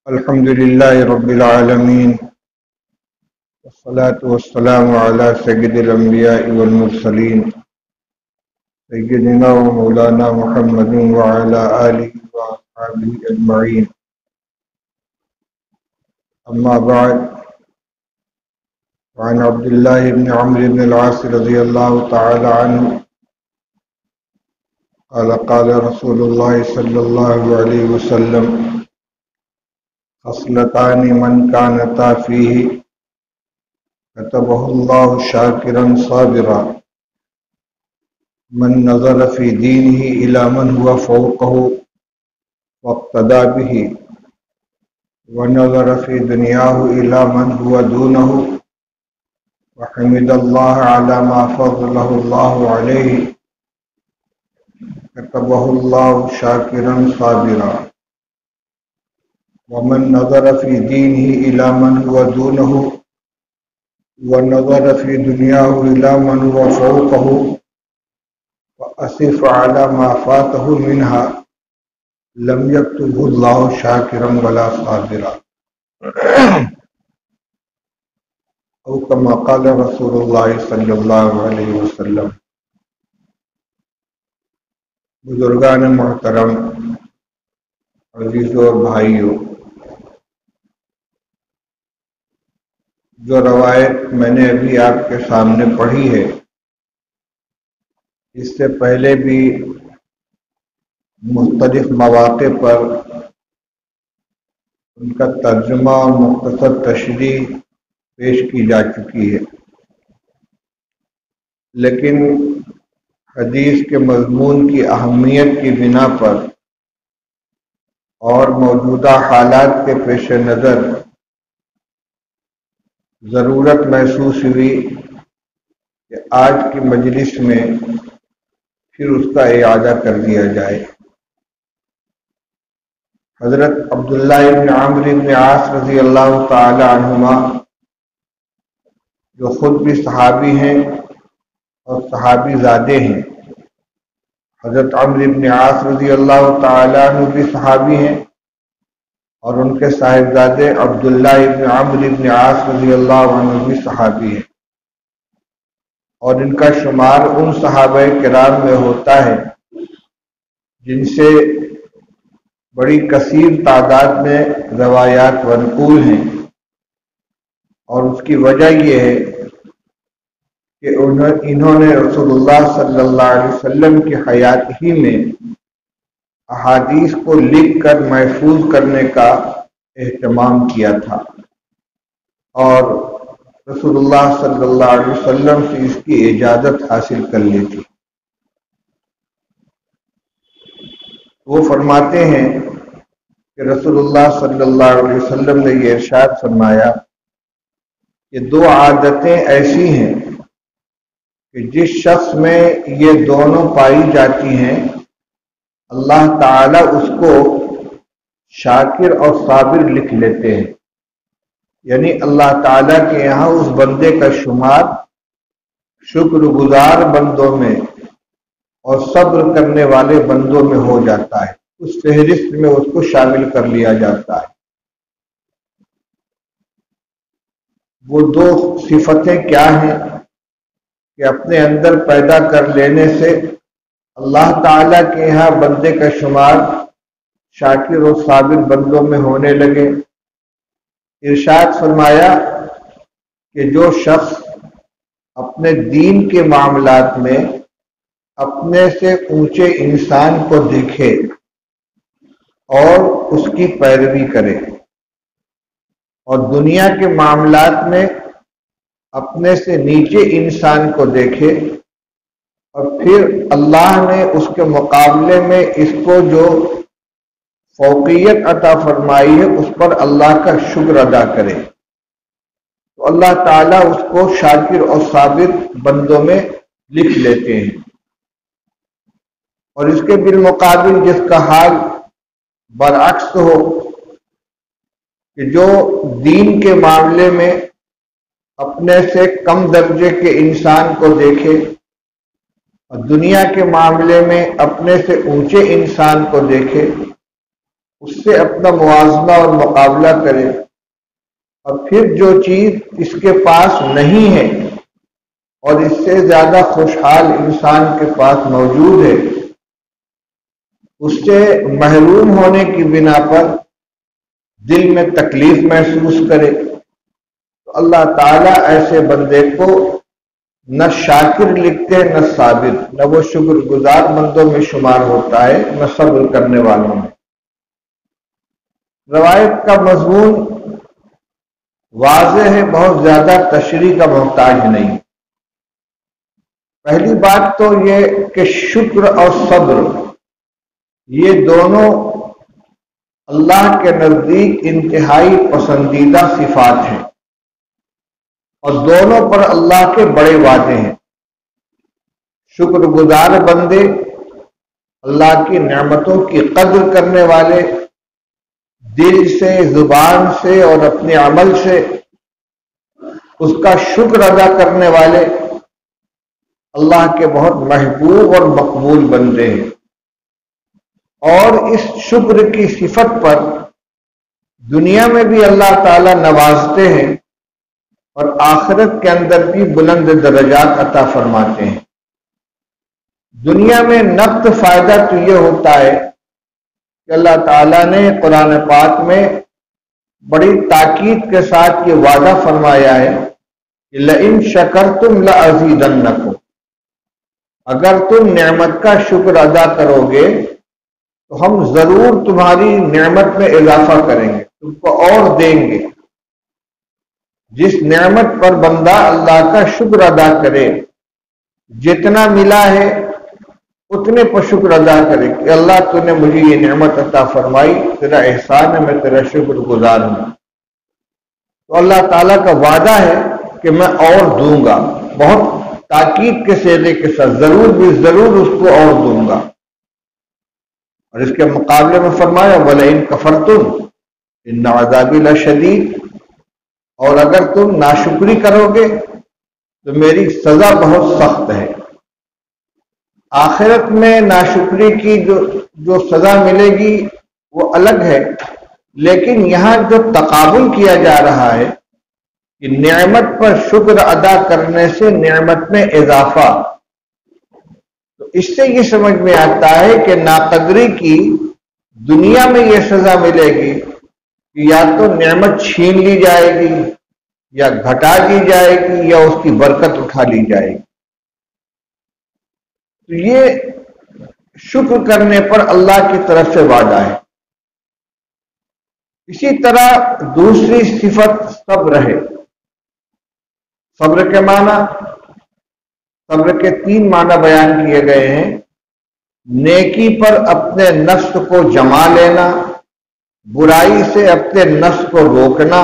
الحمد لله رب العالمين والصلاة والسلام على سيد الأنبياء والمرسلين سيدنا ومولانا محمد وعلى آله وأصحابه أجمعين. أما بعد، وعن عبد الله بن عمرو بن العاص رضي الله تعالى عنه قال قال رسول الله صلى الله عليه وسلم: خصلتان من كانتا فيه كتبه الله شاكرا صابرا: من نظر في دينه إلى من هو فوقه واقتدى به، ونظر في دنياه إلى من هو دونه، وحمد الله على ما فضله الله عليه، كتبه الله شاكرا صابرا. ومن نظر في دينه إلى من هو دونه، ونظر في دنياه إلى من هو فوقه، وأسف على ما فاته منها، لم يكتبه الله شاكرا ولا صابرا. او كما قال رسول الله صلی اللہ علیہ وسلم. بزرگان محترم، عزیزوں اور بھائیوں، جو روایت میں نے ابھی آپ کے سامنے پڑھی ہے، اس سے پہلے بھی مختلف مواقع پر ان کا ترجمہ اور مختصر تشریح پیش کی جا چکی ہے، لیکن حدیث کے مضمون کی اہمیت کی بنا پر اور موجودہ حالات کے پیش نظر ضرورت محسوس ہوئی کہ آج کی مجلس میں پھر اس کا اعادہ کر دیا جائے. حضرت عبداللہ بن عمرو بن عاص رضی اللہ تعالی عنہما، جو خود بھی صحابی ہیں اور صحابی زادے ہیں، حضرت عمرو بن عاص رضی اللہ تعالی عنہ بھی صحابی ہیں، اور ان کے صاحبزادے عبداللہ بن عمرو بن عاص رضی اللہ عنہ بھی صحابی ہیں، اور ان کا شمار ان صحابہ کرام میں ہوتا ہے جن سے بڑی کثیر تعداد میں روایات منقول ہیں. اور اس کی وجہ یہ ہے کہ انہوں نے رسول اللہ صلی اللہ علیہ وسلم کی حیات ہی میں احادیث کو لکھ کر محفوظ کرنے کا اہتمام کیا تھا، اور رسول اللہ صلی اللہ علیہ وسلم سے اس کی اجازت حاصل کر لی تھی. وہ فرماتے ہیں کہ رسول اللہ صلی اللہ علیہ وسلم نے یہ ارشاد فرمایا کہ دو عادتیں ایسی ہیں کہ جس شخص میں یہ دونوں پائی جاتی ہیں، اللہ تعالی اس کو شاکر اور صابر لکھ لیتے ہیں. یعنی اللہ تعالیٰ کے یہاں اس بندے کا شمار شکر گزار بندوں میں اور صبر کرنے والے بندوں میں ہو جاتا ہے، اس فہرست میں اس کو شامل کر لیا جاتا ہے. وہ دو صفتیں کیا ہیں کہ اپنے اندر پیدا کر لینے سے اللہ تعالیٰ کے یہاں بندے کا شمار شاکر اور صابر بندوں میں ہونے لگے. ارشاد فرمایا کہ جو شخص اپنے دین کے معاملات میں اپنے سے اونچے انسان کو دیکھے اور اس کی پیروی کرے، اور دنیا کے معاملات میں اپنے سے نیچے انسان کو دیکھے، اور پھر اللہ نے اس کے مقابلے میں اس کو جو فوقیت عطا فرمائی ہے اس پر اللہ کا شکر ادا کرے، تو اللہ تعالیٰ اس کو شاکر اور صابر بندوں میں لکھ لیتے ہیں. اور اس کے بالمقابل جس کا حال برعکس ہو کہ جو دین کے معاملے میں اپنے سے کم درجے کے انسان کو دیکھے اور دنیا کے معاملے میں اپنے سے اونچے انسان کو دیکھے، اس سے اپنا موازنہ اور مقابلہ کرے، اور پھر جو چیز اس کے پاس نہیں ہے اور اس سے زیادہ خوشحال انسان کے پاس موجود ہے، اس سے محروم ہونے کی بنا پر دل میں تکلیف محسوس کرے، تو اللہ تعالیٰ ایسے بندے کو نہ شاکر لکھتے نہ صابر، نہ وہ شکر گزار بندوں میں شمار ہوتا ہے نہ صبر کرنے والوں میں۔ روایت کا مضمون واضح ہے، بہت زیادہ تشریح کا محتاج نہیں۔ پہلی بات تو یہ کہ شکر اور صبر یہ دونوں اللہ کے نزدیک انتہائی پسندیدہ صفات ہیں، اور دونوں پر اللہ کے بڑے وعدے ہیں۔ شکر گزار بندے، اللہ کی نعمتوں کی قدر کرنے والے، دل سے، زبان سے اور اپنے عمل سے اس کا شکر ادا کرنے والے اللہ کے بہت محبوب اور مقبول بندے ہیں، اور اس شکر کی صفت پر دنیا میں بھی اللہ تعالی نوازتے ہیں اور آخرت کے اندر بھی بلند درجات عطا فرماتے ہیں۔ دنیا میں نقد فائدہ تو یہ ہوتا ہے کہ اللہ تعالیٰ نے قرآن پاک میں بڑی تاکید کے ساتھ یہ وعدہ فرمایا ہے کہ لئن شکرتم لأزیدنکم، اگر تم نعمت کا شکر ادا کرو گے تو ہم ضرور تمہاری نعمت میں اضافہ کریں گے، تم کو اور دیں گے۔ جس نعمت پر بندہ اللہ کا شکر ادا کرے، جتنا ملا ہے اتنے پر شکر ادا کرے کہ اللہ تو نے مجھے یہ نعمت عطا فرمائی، تیرا احسان ہے، میں تیرا شکر گزار ہوں۔ تو اللہ تعالیٰ کا وعدہ ہے کہ میں اور دوں گا، بہت تاکید کے صیغے کے ساتھ، ضرور بھی ضرور اس کو اور دوں گا۔ اور اس کے مقابلے میں فرمایا وَلَئِن كَفَرْتُمْ إِنَّ عَذَابِي لَشَدِيدٌ، اور اگر تم ناشکری کرو گے تو میری سزا بہت سخت ہے۔ آخرت میں ناشکری کی جو سزا ملے گی وہ الگ ہے، لیکن یہاں جو تقابل کیا جا رہا ہے کہ نعمت پر شکر ادا کرنے سے نعمت میں اضافہ، تو اس سے یہ سمجھ میں آتا ہے کہ ناقدری کی دنیا میں یہ سزا ملے گی کہ یا تو نعمت چھین لی جائے گی یا گھٹا دی جائے گی یا اس کی برکت اٹھا لی جائے گی۔ تو یہ شکر کرنے پر اللہ کی طرف سے وعدہ ہے۔ اسی طرح دوسری صفت صبر ہے۔ صبر کے معنی، صبر کے 3 معنی بیان کیے گئے ہیں۔ نیکی پر اپنے نفس کو جما لینا، برائی سے اپنے نفس کو روکنا،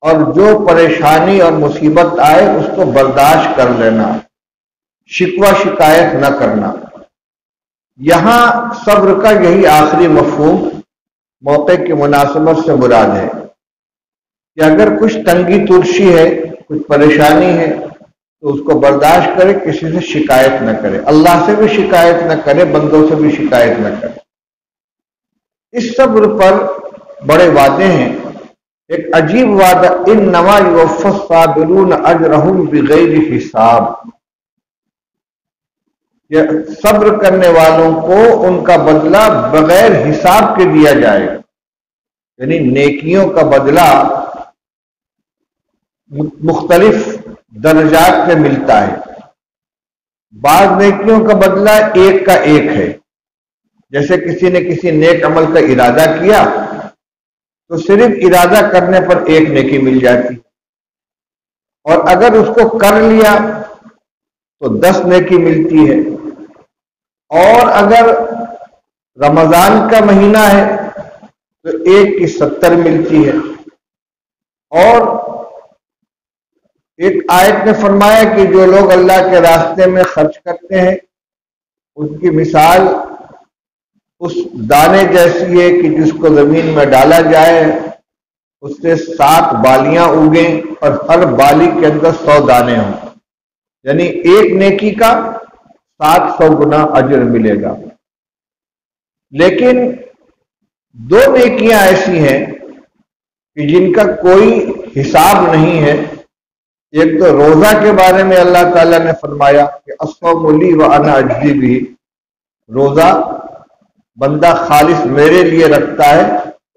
اور جو پریشانی اور مصیبت آئے اس کو برداشت کر لینا، شکوہ شکایت نہ کرنا۔ یہاں صبر کا یہی آخری مفہوم موقع کی مناسبت سے مراد ہے کہ اگر کچھ تنگی ترشی ہے، کچھ پریشانی ہے تو اس کو برداشت کرے، کسی سے شکایت نہ کرے، اللہ سے بھی شکایت نہ کرے، بندوں سے بھی شکایت نہ کرے۔ اس صبر پر بڑے وعدے ہیں۔ ایک عجیب وعدہ، انما یوفی الصابرون اجرہم بغیر حساب، کہ صبر کرنے والوں کو ان کا بدلہ بغیر حساب کے دیا جائے گا، یعنی نیکیوں کا بدلہ مختلف درجات میں ملتا ہے۔ بعض نیکیوں کا بدلہ ایک کا ایک ہے، جیسے کسی نے کسی نیک عمل کا ارادہ کیا تو صرف ارادہ کرنے پر 1 نیکی مل جاتی، اور اگر اس کو کر لیا تو 10 نیکی ملتی ہے، اور اگر رمضان کا مہینہ ہے تو 1 کی 70 ملتی ہے۔ اور ایک آیت نے فرمایا کہ جو لوگ اللہ کے راستے میں خرچ کرتے ہیں ان کی مثال اس دانے جیسی ہے کہ جس کو زمین میں ڈالا جائے، اس سے 7 بالیاں اگیں اور ہر بالی کے اندر 100 دانے ہوں، یعنی 1 نیکی کا 700 گنا اجر ملے گا۔ لیکن دو نیکیاں ایسی ہیں کہ جن کا کوئی حساب نہیں ہے. ایک تو روزہ کے بارے میں اللہ تعالیٰ نے فرمایا کہ الصوم لی وانا اجزی بہ، روزہ بندہ خالص میرے لیے رکھتا ہے،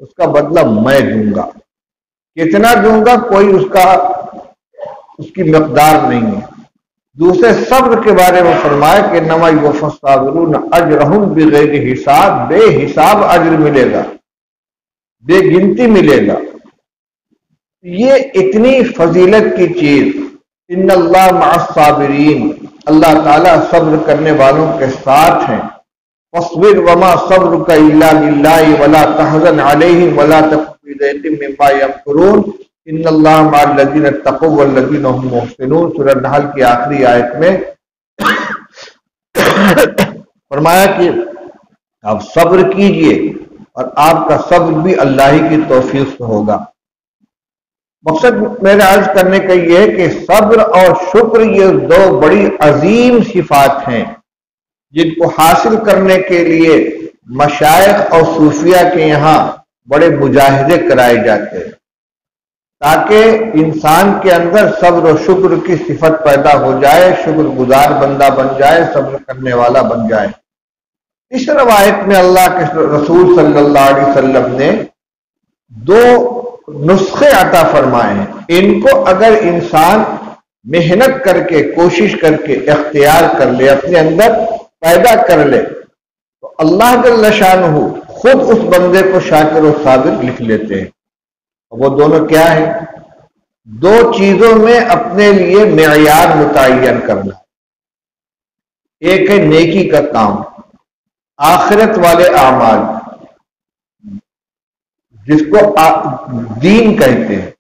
اس کا بدلہ میں دوں گا. کتنا دوں گا کوئی اس کی مقدار نہیں ہے. دوسرے صبر کے بارے میں فرمایا کہ انما یوفی الصابرون اجرہم بغیر حساب، بے حساب اجر ملے گا، بے گنتی ملے گا. یہ اتنی فضیلت کی چیز. ان اللہ مع الصابرین، اللہ تعالیٰ صبر کرنے والوں کے ساتھ ہیں. فاصبر وما صبرک الا باللہ ولا تحزن علیہم ولا تک فی ضیق مما یمکرون ان اللہ مع الذین اتقوا والذین هم محسنون. سورہ نحل کی آخری آیت میں فرمایا کہ آپ صبر کیجئے اور آپ کا صبر بھی اللہ ہی کی توفیق سے ہوگا. مقصد میرا عرض کرنے کا یہ ہے کہ صبر اور شکر یہ دو بڑی عظیم صفات ہیں جن کو حاصل کرنے کے لیے مشائخ اور صوفیہ کے یہاں بڑے مجاہدے کرائے جاتے ہیں تاکہ انسان کے اندر صبر و شکر کی صفت پیدا ہو جائے، شکر گزار بندہ بن جائے، صبر کرنے والا بن جائے. اس روایت میں اللہ کے رسول صلی اللہ علیہ وسلم نے دو نسخے عطا فرمائے ہیں. ان کو اگر انسان محنت کر کے کوشش کر کے اختیار کر لے، اپنے اندر پیدا کر لے، تو اللہ جل شانہ خود اس بندے کو شاکر و صابر لکھ لیتے ہیں. وہ دونوں کیا ہیں؟ دو چیزوں میں اپنے لیے معیار متعین کرنا. ایک ہے نیکی کا کام، آخرت والے اعمال جس کو دین کہتے ہیں،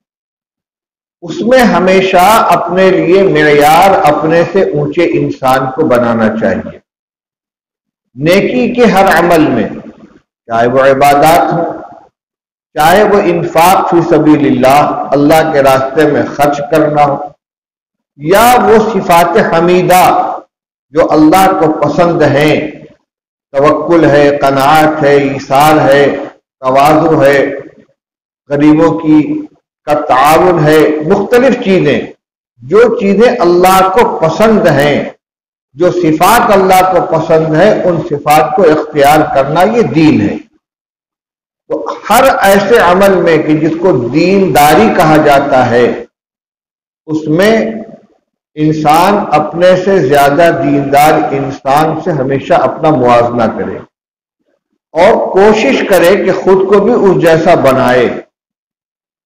اس میں ہمیشہ اپنے لیے معیار اپنے سے اونچے انسان کو بنانا چاہیے. نیکی کے ہر عمل میں، چاہے وہ عبادات ہوں، چاہے وہ انفاق فی سبیل اللہ، اللہ کے راستے میں خرچ کرنا ہو، یا وہ صفات حمیدہ جو اللہ کو پسند ہیں، توکل ہے، قناعت ہے، ایثار ہے، تواضع ہے، غریبوں کا تعاون ہے، مختلف چیزیں، جو چیزیں اللہ کو پسند ہیں، جو صفات اللہ کو پسند ہے، ان صفات کو اختیار کرنا یہ دین ہے. تو ہر ایسے عمل میں کہ جس کو دینداری کہا جاتا ہے، اس میں انسان اپنے سے زیادہ دیندار انسان سے ہمیشہ اپنا موازنہ کرے اور کوشش کرے کہ خود کو بھی اس جیسا بنائے.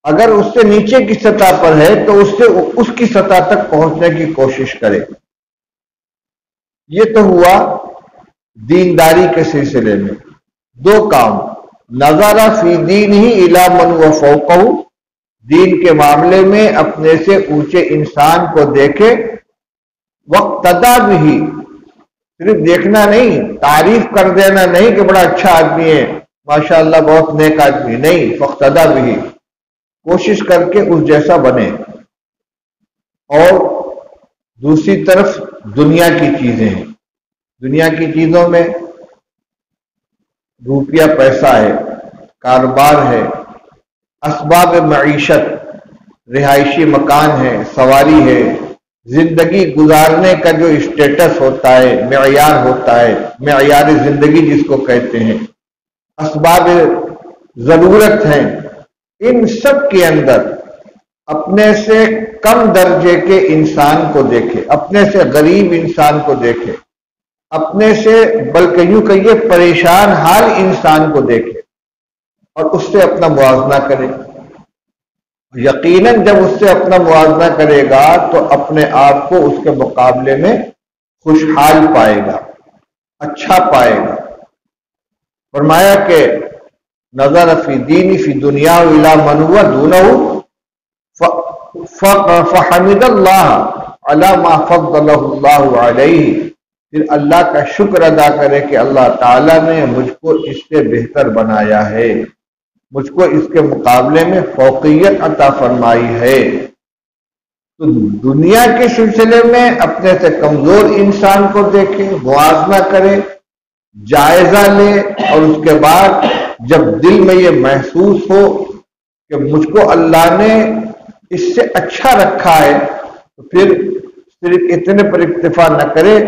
اگر اس سے نیچے کی سطح پر ہے تو اس کی سطح تک پہنچنے کی کوشش کرے. یہ تو ہوا دینداری کے سلسلے میں. دو کام، نظر فی دین ہی الی من و فوقہ، دین کے معاملے میں اپنے سے اونچے انسان کو دیکھے، واقتداء بھی، صرف دیکھنا نہیں، تعریف کر دینا نہیں کہ بڑا اچھا آدمی ہے، ماشاءاللہ بہت نیک آدمی، نہیں، واقتداء بھی، کوشش کر کے اس جیسا بنے. اور دوسری طرف دنیا کی چیزیں ہیں. دنیا کی چیزوں میں روپیہ پیسہ ہے، کاروبار ہے، اسباب معیشت، رہائشی مکان ہے، سواری ہے، زندگی گزارنے کا جو اسٹیٹس ہوتا ہے، معیار ہوتا ہے، معیار زندگی جس کو کہتے ہیں، اسباب ضرورت ہیں. ان سب کے اندر اپنے سے کم درجے کے انسان کو دیکھے، اپنے سے غریب انسان کو دیکھے، اپنے سے بلکہ یوں کہیے پریشان حال انسان کو دیکھے اور اس سے اپنا موازنہ کرے. یقیناً جب اس سے اپنا موازنہ کرے گا تو اپنے آپ کو اس کے مقابلے میں خوشحال پائے گا، اچھا پائے گا. فرمایا کہ نظر فی دینی فی دنیا الی من هو دونہ فحمد اللہ علی ما فضلہ اللہ علیہ، پھر اللہ کا شکر ادا کرے کہ اللہ تعالیٰ نے مجھ کو اس سے بہتر بنایا ہے، مجھ کو اس کے مقابلے میں فوقیت عطا فرمائی ہے. تو دنیا کے سلسلے میں اپنے سے کمزور انسان کو دیکھے، موازنہ کرے، جائزہ لے، اور اس کے بعد جب دل میں یہ محسوس ہو کہ مجھ کو اللہ نے اس سے اچھا رکھا ہے تو پھر صرف اتنے پر اکتفا نہ کرے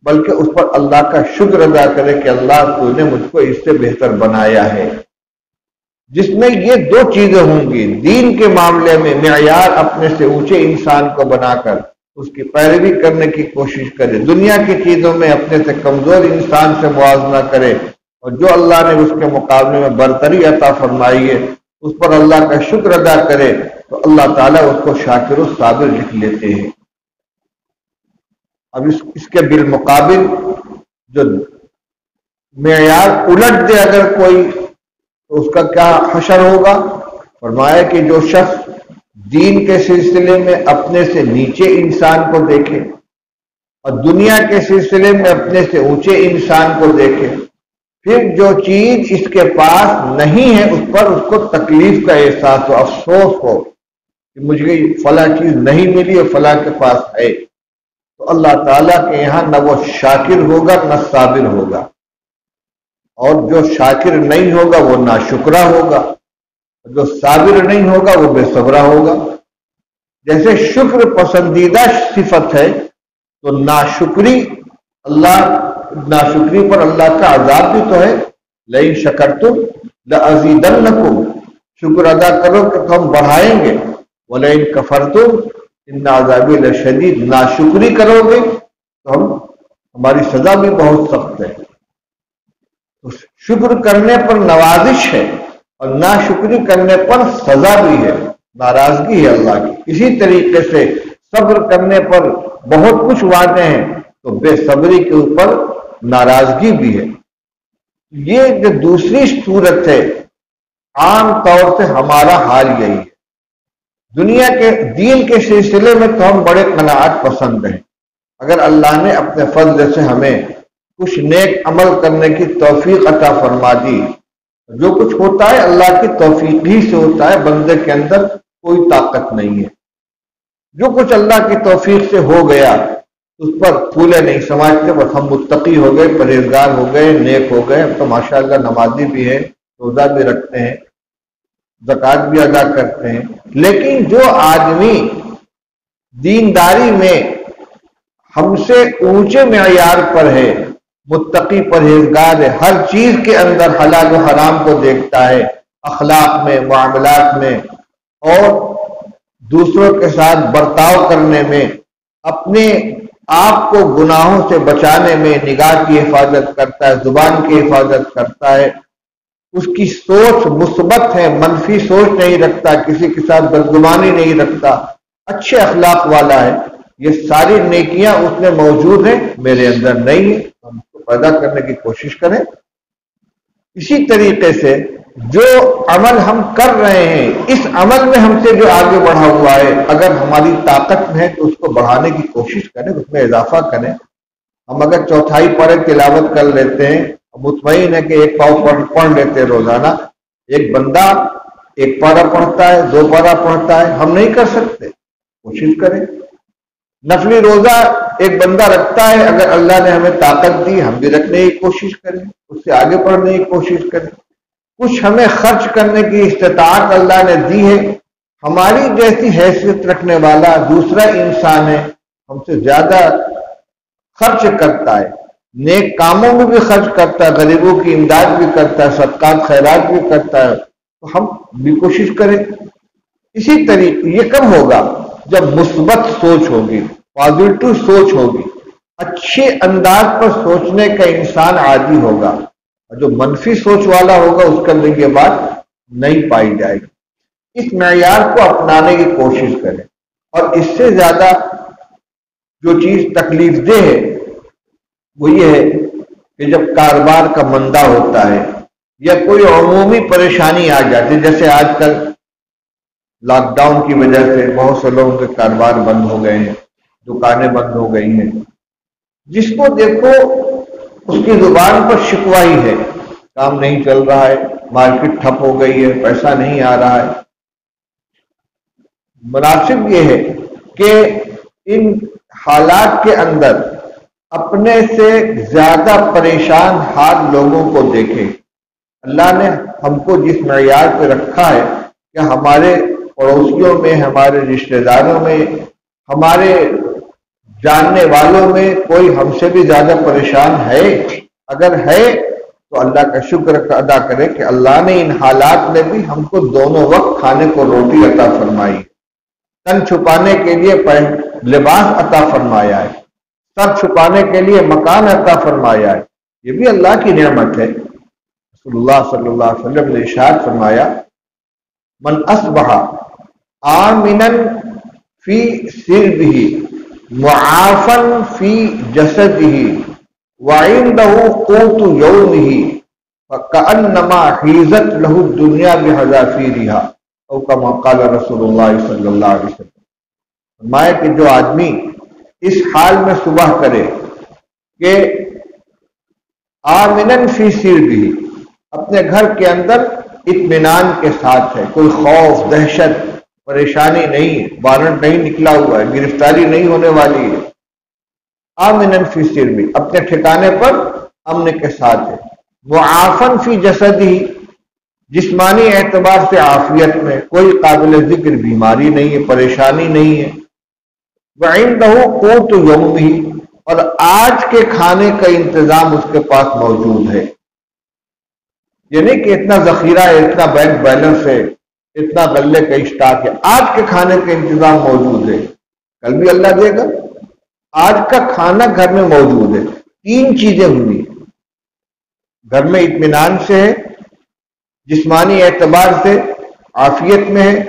بلکہ اس پر اللہ کا شکر ادا کرے کہ اللہ تو نے مجھ کو اس سے بہتر بنایا ہے۔ جس میں یہ دو چیزیں ہوں گی، دین کے معاملے میں معیار اپنے سے اونچے انسان کو بنا کر اس کی پیروی کرنے کی کوشش کرے، دنیا کی چیزوں میں اپنے سے کمزور انسان سے موازنہ کرے، اور جو اللہ نے اس کے مقابلے میں برتری عطا فرمائی ہے اس پر اللہ کا شکر ادا کرے تو اللہ تعالیٰ اس کو شاکر و صابر لکھ لیتے ہیں۔ اب اس کے بالمقابل جو معیار الٹ دے اگر کوئی تو اس کا کیا حشر ہوگا؟ فرمایا کہ جو شخص دین کے سلسلے میں اپنے سے نیچے انسان کو دیکھے اور دنیا کے سلسلے میں اپنے سے اونچے انسان کو دیکھے، پھر جو چیز اس کے پاس نہیں ہے اس پر اس کو تکلیف کا احساس ہو، افسوس ہو کہ مجھے فلاں چیز نہیں ملی اور فلاں کے پاس ہے، تو اللہ تعالیٰ کے یہاں نہ وہ شاکر ہوگا نہ صابر ہوگا، اور جو شاکر نہیں ہوگا وہ ناشکرا ہوگا، جو صابر نہیں ہوگا وہ بے صبرا ہوگا۔ جیسے شکر پسندیدہ صفت ہے تو ناشکری پر اللہ کا عذاب بھی تو ہے، لئن شکرتم لأزیدنکم، شکر ادا کرو کہ ہم بڑھائیں گے، ولئن کفرتم ان عذابی لشدید، ناشکری کرو گے تو ہماری سزا بھی بہت سخت ہے۔ تو شکر کرنے پر نوازش ہے اور ناشکری کرنے پر سزا بھی ہے، ناراضگی ہے اللہ کی۔ اسی طریقے سے صبر کرنے پر بہت کچھ وعدے ہیں تو بے صبری کے اوپر ناراضگی بھی ہے۔ یہ جو دوسری صورت ہے، عام طور سے ہمارا حال یہی ہے۔ دنیا کے دین کے سلسلے میں تو ہم بڑے قناعت پسند ہیں، اگر اللہ نے اپنے فضل سے ہمیں کچھ نیک عمل کرنے کی توفیق عطا فرما دی، جو کچھ ہوتا ہے اللہ کی توفیق ہی سے ہوتا ہے، بندے کے اندر کوئی طاقت نہیں ہے۔ جو کچھ اللہ کی توفیق سے ہو گیا اس پر پھولے نہیں سماجتے، بس ہم متقی ہو گئے، پرہیزگار ہو گئے، نیک ہو گئے، اب تو ماشاءاللہ نمازی بھی ہے، روزہ بھی رکھتے ہیں، زکوٰۃ بھی ادا کرتے ہیں۔ لیکن جو آدمی دینداری میں ہم سے اونچے معیار پر ہے، متقی پرہیزگار ہے، ہر چیز کے اندر حلال و حرام کو دیکھتا ہے، اخلاق میں، معاملات میں، اور دوسروں کے ساتھ برتاؤ کرنے میں، اپنے آپ کو گناہوں سے بچانے میں نگاہ کی حفاظت کرتا ہے، زبان کی حفاظت کرتا ہے، اس کی سوچ مثبت ہے، منفی سوچ نہیں رکھتا، کسی کے ساتھ بدگمانی نہیں رکھتا، اچھے اخلاق والا ہے، یہ ساری نیکیاں اس میں موجود ہیں، میرے اندر نہیں ہے، ہم اس کو پیدا کرنے کی کوشش کریں۔ اسی طریقے سے جو عمل ہم کر رہے ہیں، اس عمل میں ہم سے جو آگے بڑھا ہوا ہے، اگر ہماری طاقت میں ہے تو اس کو بڑھانے کی کوشش کریں، اس میں اضافہ کریں۔ ہم اگر چوتھائی پارے تلاوت کر لیتے ہیں، مطمئن ہے کہ ایک پاؤ پڑھ لیتے ہیں روزانہ، ایک بندہ ایک پارہ پڑھتا ہے، 2 پارہ پڑھتا ہے، ہم نہیں کر سکتے، کوشش کریں۔ نفلی روزہ ایک بندہ رکھتا ہے، اگر اللہ نے ہمیں طاقت دی ہم بھی رکھنے کی کوشش کریں، اس سے آگے بڑھنے کی کوشش کریں۔ کچھ ہمیں خرچ کرنے کی استطاعت اللہ نے دی ہے، ہماری جیسی حیثیت رکھنے والا دوسرا انسان ہے، ہم سے زیادہ خرچ کرتا ہے، نیک کاموں میں بھی خرچ کرتا ہے، غریبوں کی امداد بھی کرتا ہے، صدقات خیرات بھی کرتا ہے، تو ہم بھی کوشش کریں۔ اسی طریقے یہ کب ہوگا؟ جب مثبت سوچ ہوگی، پازیٹو سوچ ہوگی، اچھے انداز پر سوچنے کا انسان عادی ہوگا، اور جو منفی سوچ والا ہوگا اس کے اندر یہ بات نہیں پائی جائے گی۔ اس معیار کو اپنانے کی کوشش کریں، اور اس سے زیادہ جو چیز تکلیف دہ ہے وہ یہ ہے کہ جب کاروبار کا مندہ ہوتا ہے یا کوئی عمومی پریشانی آ جاتی ہے، جیسے آج کل لاک ڈاؤن کی وجہ سے بہت سے لوگوں کے کاروبار بند ہو گئے ہیں، دکانیں بند ہو گئی ہیں، جس کو دیکھو اس کی زبان پر شکوہ ہی ہے، کام نہیں چل رہا ہے، مارکیٹ ٹھپ ہو گئی ہے، پیسہ نہیں آ رہا ہے۔ مناسب یہ ہے کہ ان حالات کے اندر اپنے سے زیادہ پریشان حال لوگوں کو دیکھیں، اللہ نے ہم کو جس معیار پہ رکھا ہے کہ ہمارے پڑوسیوں میں، ہمارے رشتہ داروں میں، ہمارے جاننے والوں میں کوئی ہم سے بھی زیادہ پریشان ہے؟ اگر ہے تو اللہ کا شکر ادا کرے کہ اللہ نے ان حالات میں بھی ہم کو دونوں وقت کھانے کو روٹی عطا فرمائی، تن چھپانے کے لیے لباس عطا فرمایا ہے، سر چھپانے کے لیے مکان عطا فرمایا ہے۔ یہ بھی اللہ کی نعمت ہے۔ رسول اللہ صلی اللہ علیہ وسلم نے ارشاد فرمایا، من اصبح آمنا فی سربہ معافا فی جسدہ وعنده قوت یومہ فکأنما حیزت لہ الدنیا بحذافیرہا، او کما قال رسول اللہ صلی اللہ علیہ وسلم۔ فرمایا کہ جو آدمی اس حال میں صبح کرے کہ آمنن فی سربہ، اپنے گھر کے اندر اطمینان کے ساتھ ہے، کوئی خوف، دہشت، پریشانی نہیں، وارنٹ نہیں نکلا ہوا ہے، گرفتاری نہیں ہونے والی ہے۔ آمنن فی سربہ، اپنے ٹھکانے پر امن کے ساتھ ہے۔ معافن فی جسدہ، جسمانی اعتبار سے عافیت میں، کوئی قابل ذکر بیماری نہیں ہے، پریشانی نہیں ہے۔ وعندہ قوت یومہ، اور آج کے کھانے کا انتظام اس کے پاس موجود ہے۔ یہ نہیں کہ اتنا ذخیرہ ہے، اتنا بینک بیلنس ہے، اتنا غلے کا اسٹاک ہے، آج کے کھانے کا انتظام موجود ہے، کل بھی اللہ دے گا۔ آج کا کھانا گھر میں موجود ہے۔ تین چیزیں ہوئی، گھر میں اطمینان سے ہے، جسمانی اعتبار سے عافیت میں ہے،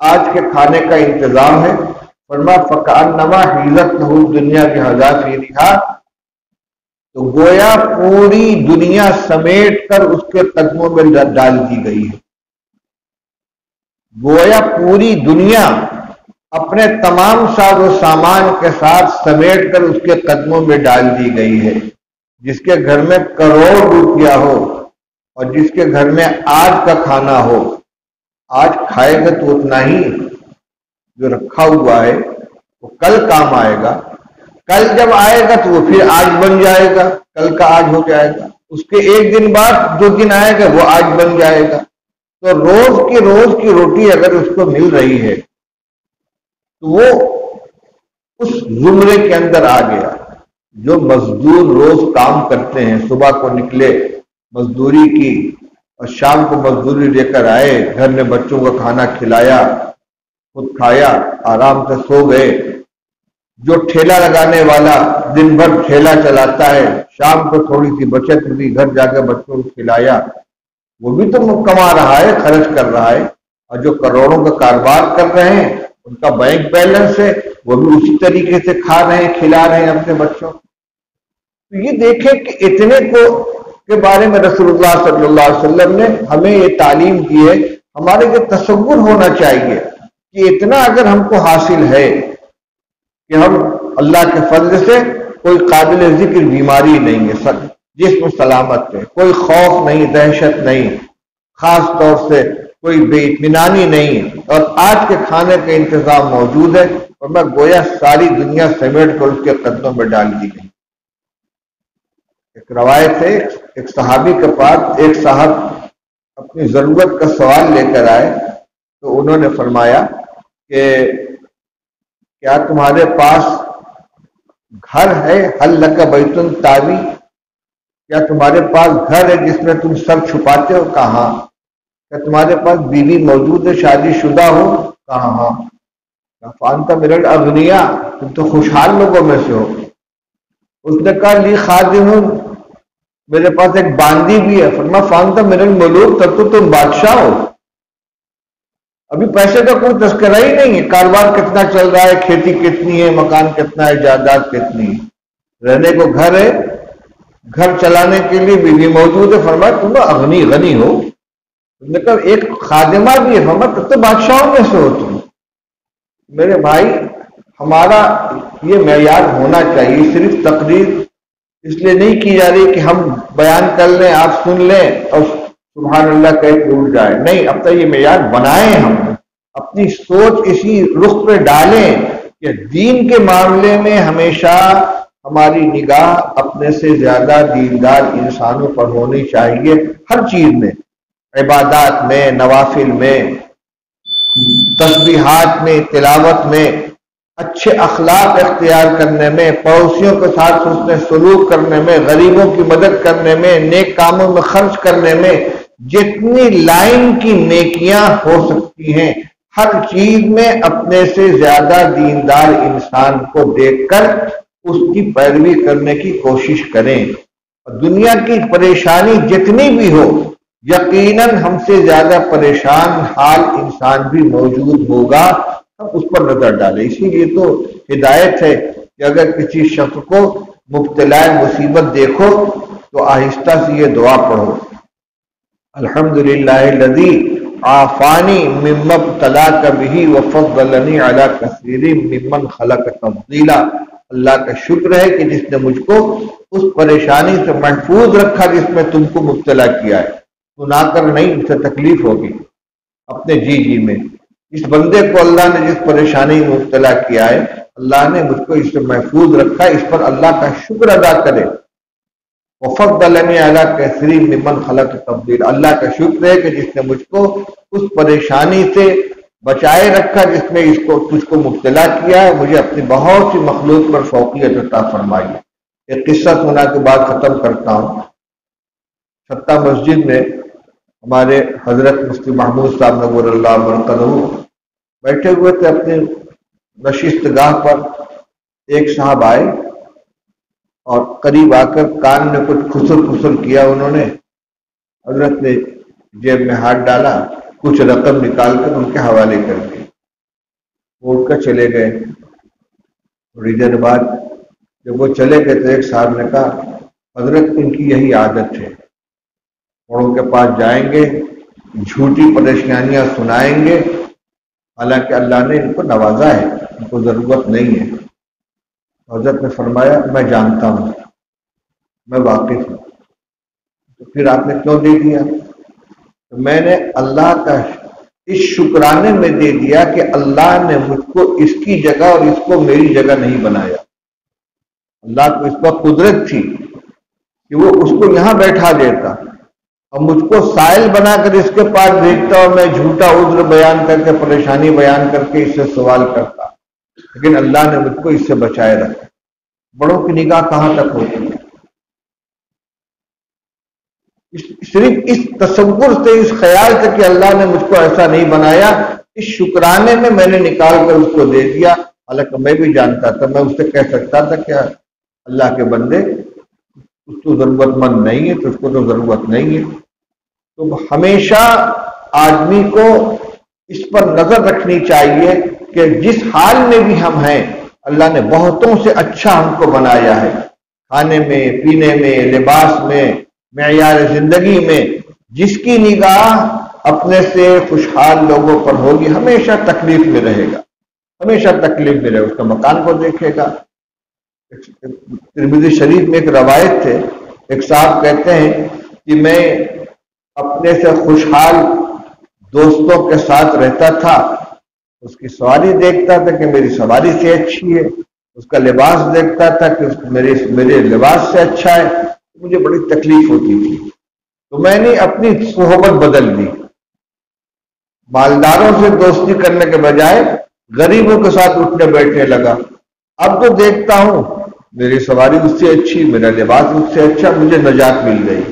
آج کے کھانے کا انتظام ہے۔ فرمایا فکأنما حیزت لہ الدنیا بحذافیرہا، تو گویا پوری دنیا سمیٹ کر اس کے قدموں میں ڈال دی گئی ہے۔ گویا پوری دنیا اپنے تمام ساز و سامان کے ساتھ سمیٹ کر اس کے قدموں میں ڈال دی گئی ہے۔ جس کے گھر میں کروڑ روپیہ ہو اور جس کے گھر میں آج کا کھانا ہو، آج کھائے گا تو اتنا ہی، جو رکھا ہوا ہے وہ کل کام آئے گا، کل جب آئے گا تو وہ پھر آج بن جائے گا، کل کا آج ہو جائے گا، اس کے ایک دن بعد جو دن آئے گا وہ آج بن جائے گا۔ تو روز کی روٹی اگر اس کو مل رہی ہے تو وہ اس زمرے کے اندر آ گیا۔ جو مزدور روز کام کرتے ہیں، صبح کو نکلے مزدوری کی اور شام کو مزدوری لے کر آئے، گھر میں بچوں کو کھانا کھلایا، خود کھایا، آرام سے سو گئے۔ جو ٹھیلا لگانے والا دن بھر ٹھیلا چلاتا ہے، شام کو تھوڑی سی بچت ہوئی، گھر جا کے بچوں کو کھلایا، وہ بھی تو کما رہا ہے، خرچ کر رہا ہے۔ اور جو کروڑوں کا کاروبار کر رہے ہیں، ان کا بینک بیلنس ہے، وہ بھی اسی طریقے سے کھا رہے ہیں، کھلا رہے ہیں اپنے بچوں کو۔ تو یہ دیکھیں کہ اتنے کو کے بارے میں رسول اللہ صلی اللہ علیہ وسلم نے ہمیں یہ تعلیم کی ہے۔ ہمارے یہ تصور ہونا چاہیے کہ اتنا اگر ہم کو حاصل ہے کہ ہم اللہ کے فضل سے کوئی قابل ذکر بیماری نہیں ہے، جسم سلامت ہے، کوئی خوف نہیں، دہشت نہیں، خاص طور سے کوئی بے اطمینانی نہیں، اور آج کے کھانے کا انتظام موجود ہے، اور میں گویا ساری دنیا سمیٹ کر اس کے قدموں میں ڈال دی گئی۔ ایک روایت ہے، ایک صحابی کے پاس ایک صاحب اپنی ضرورت کا سوال لے کر آئے، تو انہوں نے فرمایا کہ کیا تمہارے پاس گھر ہے؟ حل لک بیت تاوی، کیا تمہارے پاس گھر ہے جس میں تم سر چھپاتے ہو؟ کہاں؟ کیا تمہارے پاس بیوی موجود ہے، شادی شدہ ہو؟ کہاں؟ فانت من الاغنیاء، تم تو خوشحال لوگوں میں سے ہو۔ اس نے کہا لی خادم، میرے پاس ایک باندی بھی ہے۔ فرمایا فانت من الملوک، تب تو تم بادشاہ ہو۔ ابھی پیسے کا کوئی تذکرہ ہی نہیں ہے، کاروبار کتنا چل رہا ہے، کھیتی کتنی ہے، مکان کتنا ہے، جائیداد کتنی ہے، رہنے کو گھر ہے، گھر چلانے کے لیے بیوی موجود ہے۔ فرمایا تم غنی ہو۔ تم نے کہا ایک خادمہ بھی ہے۔ فرمایا تب تو بادشاہوں میں سے ہو تم۔ میرے بھائی، ہمارا یہ معیار ہونا چاہیے۔ صرف تقریر اس لیے نہیں کی جا رہی کہ ہم بیان کر لیں، آپ سن لیں اور سبحان اللہ کہہ کے اٹھ جائے، نہیں، اب تک یہ معیار بنائیں، ہم اپنی سوچ اسی رخ پہ ڈالیں کہ دین کے معاملے میں ہمیشہ ہماری نگاہ اپنے سے زیادہ دیندار انسانوں پر ہونی چاہیے، ہر چیز میں، عبادات میں، نوافل میں، تسبیحات میں، تلاوت میں، اچھے اخلاق اختیار کرنے میں، پڑوسیوں کے ساتھ حسن سلوک کرنے میں، غریبوں کی مدد کرنے میں، نیک کاموں میں خرچ کرنے میں، جتنی لائن کی نیکیاں ہو سکتی ہیں ہر چیز میں اپنے سے زیادہ دیندار انسان کو دیکھ کر اس کی پیروی کرنے کی کوشش کریں۔ دنیا کی پریشانی جتنی بھی ہو، یقیناً ہم سے زیادہ پریشان حال انسان بھی موجود ہوگا، ہم اس پر نظر ڈالیں۔ اسی لیے تو ہدایت ہے کہ اگر کسی شخص کو مبتلا مصیبت دیکھو تو آہستہ سے یہ دعا پڑھو، الحمدللہ الذی عافانی مما ابتلاک بہ وفضلنی علی کثیر ممن خلق تفضیلا۔ اللہ کا شکر ہے کہ جس نے مجھ کو اس پریشانی سے محفوظ رکھا جس میں تم کو مبتلا کیا ہے۔ سنا کر نہیں، اس سے تکلیف ہوگی اپنے جی میں۔ اس بندے کو اللہ نے جس پریشانی میں مبتلا کیا ہے، اللہ نے مجھ کو اس سے محفوظ رکھا، اس پر اللہ کا شکر ادا کرے۔ وفضلنی علی کثیر ممن خلق تفضیلا، اللہ کا شکر ہے کہ جس نے مجھ کو اس پریشانی سے بچائے رکھا جس میں اس کو تجھ کو مبتلا کیا ہے، مجھے اپنی بہت سی مخلوق پر فوقیت عطا فرمائی ہے۔ ایک قصہ سنا کے بعد ختم کرتا ہوں۔ چھتہ مسجد میں ہمارے حضرت مفتی محمود صاحب نور اللہ مرقدہ بیٹھے ہوئے تھے اپنے نشست گاہ پر، ایک صاحب آئے اور قریب آ کر کان میں کچھ خسر کیا انہوں نے۔ حضرت نے جیب میں ہاتھ ڈالا، کچھ رقم نکال کر ان کے حوالے کر دی، وہ اٹھ کر چلے گئے۔ تھوڑی دیر بعد جب وہ چلے گئے تو ایک صاحب نے کہا، حضرت ان کی یہی عادت ہے، بڑوں کے پاس جائیں گے، جھوٹی پریشانیاں سنائیں گے، حالانکہ اللہ نے ان کو نوازا ہے، ان کو ضرورت نہیں ہے۔ حضرت نے فرمایا، میں جانتا ہوں، میں واقف ہوں، تو پھر آپ نے کیوں دے دیا؟ تو میں نے اللہ کا اس شکرانے میں دے دیا کہ اللہ نے مجھ کو اس کی جگہ اور اس کو میری جگہ نہیں بنایا۔ اللہ کو اس پر قدرت تھی کہ وہ اس کو یہاں بیٹھا دیتا اور مجھ کو سائل بنا کر اس کے پاس بھیجتا اور میں جھوٹا عذر بیان کر کے، پریشانی بیان کر کے اس سے سوال کرتا، لیکن اللہ نے مجھ کو اس سے بچائے رکھا۔ بڑوں کی نگاہ کہاں تک ہوتی ہے؟ صرف اس تصور سے، اس خیال سے کہ اللہ نے مجھ کو ایسا نہیں بنایا، اس شکرانے میں میں نے نکال کر اس کو دے دیا، حالانکہ میں بھی جانتا تھا، میں اس سے کہہ سکتا تھا کہ اللہ کے بندے اس کو ضرورت مند نہیں ہے، تو اس کو تو ضرورت نہیں ہے۔ تو ہمیشہ آدمی کو اس پر نظر رکھنی چاہیے کہ جس حال میں بھی ہم ہیں، اللہ نے بہتوں سے اچھا ہم کو بنایا ہے، کھانے میں، پینے میں، لباس میں، معیار زندگی میں۔ جس کی نگاہ اپنے سے خوشحال لوگوں پر ہوگی ہمیشہ تکلیف میں رہے گا، ہمیشہ تکلیف میں رہے گا، اس کا مکان کو دیکھے گا۔ ترمذی شریف میں ایک روایت تھے، ایک صاحب کہتے ہیں کہ میں اپنے سے خوشحال دوستوں کے ساتھ رہتا تھا، اس کی سواری دیکھتا تھا کہ میری سواری سے اچھی ہے، اس کا لباس دیکھتا تھا کہ میرے لباس سے اچھا ہے، مجھے بڑی تکلیف ہوتی تھی۔ تو میں نے اپنی صحبت بدل دی، مالداروں سے دوستی کرنے کے بجائے غریبوں کے ساتھ اٹھنے بیٹھنے لگا۔ اب تو دیکھتا ہوں میری سواری اس سے اچھی، میرا لباس اس سے اچھا، مجھے نجات مل گئی۔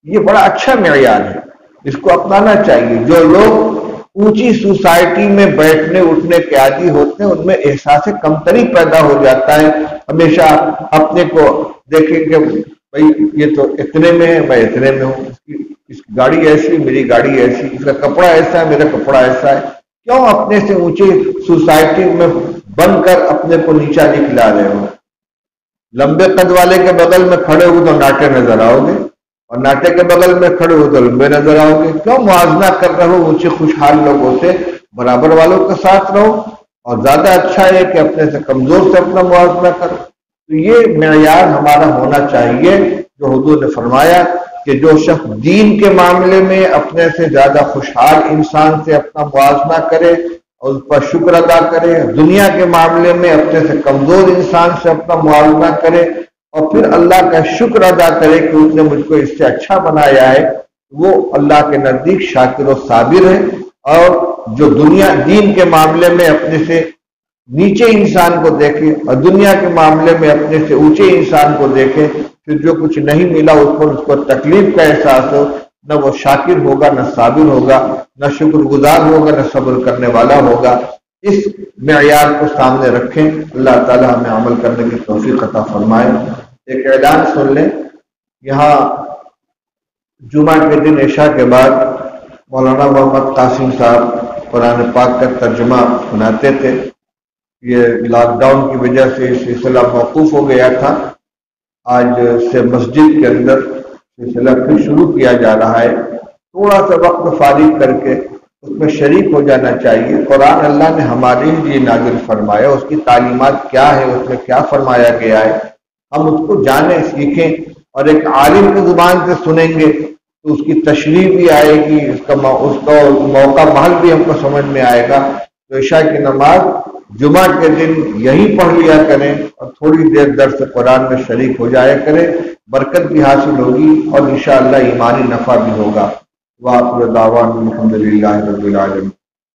یہ بڑا اچھا معیار ہے، اس کو اپنانا چاہیے۔ جو لوگ اونچی سوسائٹی میں بیٹھنے اٹھنے کے عادی ہوتے ہیں، ان میں احساس کمتری پیدا ہو جاتا ہے، ہمیشہ اپنے کو دیکھیں کہ بھائی یہ تو اتنے میں ہے، میں اتنے میں ہوں، اس کی گاڑی ایسی، میری گاڑی ایسی، اس کا کپڑا ایسا ہے، میرا کپڑا ایسا ہے۔ کیوں اپنے سے اونچی سوسائٹی میں بن کر اپنے کو نیچا دکھلا رہے ہو؟ لمبے قد والے کے بغل میں کھڑے ہو تو ناٹے نظر آؤ گے، اور ناٹے کے بغل میں کھڑے ہو تو لمبے نظر آؤ گے۔ کیوں موازنہ کر رہے ہو اونچے خوشحال لوگوں سے؟ برابر والوں کے ساتھ رہو، اور زیادہ اچھا ہے کہ اپنے سے کمزور سے اپنا موازنہ کرو۔ تو یہ معیار ہمارا ہونا چاہیے جو حضور نے فرمایا کہ جو شخص دین کے معاملے میں اپنے سے زیادہ خوشحال انسان سے اپنا موازنہ کرے، اور اس پر شکر ادا کرے، دنیا کے معاملے میں اپنے سے کمزور انسان سے اپنا موازنہ کرے اور پھر اللہ کا شکر ادا کرے کہ اس نے مجھ کو اس سے اچھا بنایا ہے، وہ اللہ کے نزدیک شاکر و صابر ہے۔ اور جو دنیا دین کے معاملے میں اپنے سے نیچے انسان کو دیکھے اور دنیا کے معاملے میں اپنے سے اونچے انسان کو دیکھے، پھر جو کچھ نہیں ملا اس پر اس کو تکلیف کا احساس ہو، نہ وہ شاکر ہوگا، نہ صابر ہوگا، نہ شکر گزار ہوگا، نہ صبر کرنے والا ہوگا۔ اس معیار کو سامنے رکھیں۔ اللہ تعالی ہمیں عمل کرنے کی توفیق عطا فرمائے۔ ایک اعلان سن لیں، یہاں جمعہ کے دن عشاء کے بعد مولانا محمد قاسم صاحب قرآن پاک کا ترجمہ سناتے تھے۔ یہ لاک ڈاؤن کی وجہ سے یہ سلسلہ موقوف ہو گیا تھا، آج سے مسجد کے اندر سلسلہ پھر شروع کیا جا رہا ہے۔ تھوڑا سا وقت فارغ کر کے اس میں شریک ہو جانا چاہیے۔ قرآن اللہ نے ہمارے لیے نازل فرمایا، اس کی تعلیمات کیا ہے، اس میں کیا فرمایا گیا ہے، ہم اس کو جانیں، سیکھیں، اور ایک عالم کی زبان سے سنیں گے تو اس کی تشریح بھی آئے گی، اس کا موقع محل بھی ہم کو سمجھ میں آئے گا۔ تو عشاء کی نماز جمعہ کے دن یہی پڑھ لیا کریں اور تھوڑی دیر درس قرآن میں شریک ہو جایا کریں، برکت بھی حاصل ہوگی اور انشاءاللہ ایمانی نفع بھی ہوگا۔ وآخر دعوانا الحمدللہ رب العالمین۔